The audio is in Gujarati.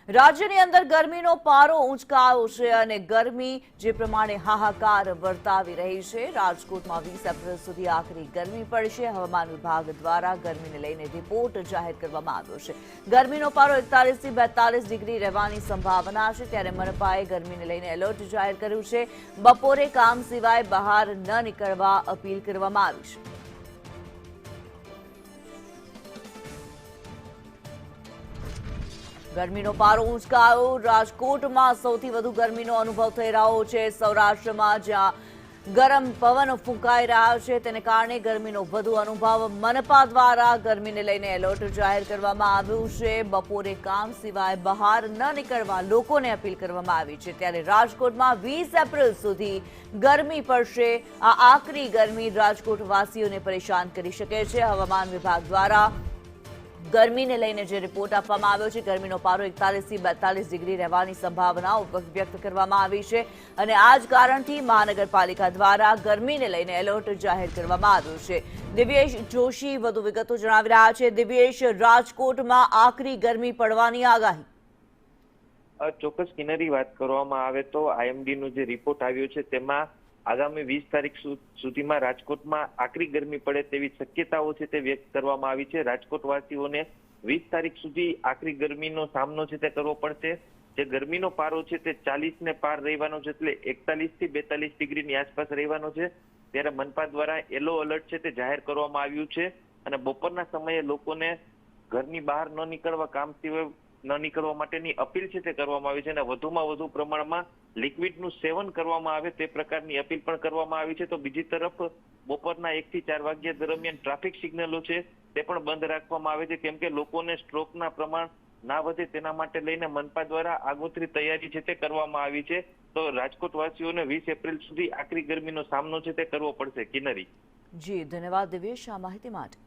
રાજ્યની અંદર ગરમીનો પારો ઊંચકાયો છે અને ગરમી જે પ્રમાણે હાહાકાર વર્તાવી રહી છે। રાજકોટમાં 20 એપ્રિલ સુધી આકરી ગરમી પડશે। હવામાન વિભાગ દ્વારા ગરમીને લઈને રિપોર્ટ જાહેર કરવામાં આવ્યો છે। ગરમીનો પારો 41 થી 42 ડિગ્રી રહેવાની સંભાવના છે, ત્યારે મનપાએ ગરમીને લઈને એલર્ટ જાહેર કર્યું છે। બપોરે કામ સિવાય બહાર ન નીકળવા અપીલ કરવામાં આવી છે। ગરમીનો પારો ઊંચકાયો। રાજકોટમાં સૌથી વધુ ગરમીનો અનુભવ થઈ રહ્યો છે। સૌરાષ્ટ્રમાં જ્યાં ગરમ પવન ફૂંકાઈ રહ્યા છે, તેને કારણે ગરમીનો વધુ અનુભવ। મનપા દ્વારા ગરમીને લઈને એલર્ટ જાહેર કરવામાં આવ્યું છે। બપોરે કામ સિવાય બહાર ન નીકળવા લોકોને અપીલ કરવામાં આવી છે। ત્યારે રાજકોટમાં 20 એપ્રિલ સુધી ગરમી પડશે। આ આકરી ગરમી રાજકોટવાસીઓને પરેશાન કરી શકે છે। હવામાન વિભાગ દ્વારા ગરમીને લઈને જે રિપોર્ટ આપવામાં આવ્યો છે, ગરમીનો પારો 41 થી 42 ડિગ્રી રહેવાની સંભાવનાઓ વ્યક્ત કરવામાં આવી છે અને આ જ કારણથી મહાનગરપાલિકા દ્વારા ગરમીને લઈને એલર્ટ જાહેર કરવામાં આવ્યું છે। દિવ્યેશ જોશી વધુ વિગતો જણાવી રહ્યા છે। દિવ્યેશ, રાજકોટમાં આકરી ગરમી પડવાની આગાહી। ચોક્કસ કિનરી, વાત કરવામાં આવે તો આઈએમડી નો જે રિપોર્ટ આવ્યો છે તેમાં આગામી 20 તારીખ સુધીમાં રાજકોટમાં આકરી ગરમી પડે તેવી શક્યતાઓ છે તે વ્યક્ત કરવામાં આવી છે। રાજકોટવાસીઓને 20 તારીખ સુધી આકરી ગરમીનો સામનો છે તે કરવો પડશે। જે ગરમીનો પારો છે તે 40 ને પાર રહેવાનો છે, એટલે 41 થી 42 ડિગ્રીની આસપાસ રહેવાનો છે। ત્યારે મનપા દ્વારા યલો એલર્ટ છે તે જાહેર કરવામાં આવ્યું છે અને બપોરના સમયે લોકોને ઘરની બહાર ન નીકળવા, કામ સિવાય ન નીકળવા માટેની અપીલ છે તે કરવામાં આવી છે અને વધુમાં વધુ પ્રમાણમાં લિક્વિડનું સેવન કરવામાં આવે તે પ્રકારની અપીલ પણ કરવામાં આવી છે। તો બીજી તરફ બપોરના 1 થી 4 વાગ્યા દરમિયાન ટ્રાફિક સિગ્નલો છે તે પણ બંધ રાખવામાં આવે છે, કેમ કે લોકોને સ્ટ્રોકના પ્રમાણ ના વધે તેના માટે લઈને મનપા દ્વારા આગોતરી તૈયારી છે તે કરવામાં આવી છે। તો રાજકોટવાસીઓને 20 એપ્રિલ સુધી આકરી ગરમીનો સામનો છે તે કરવો પડશે। કિનરી જી, ધન્યવાદ દિવ્યેશ આ માહિતી માટે।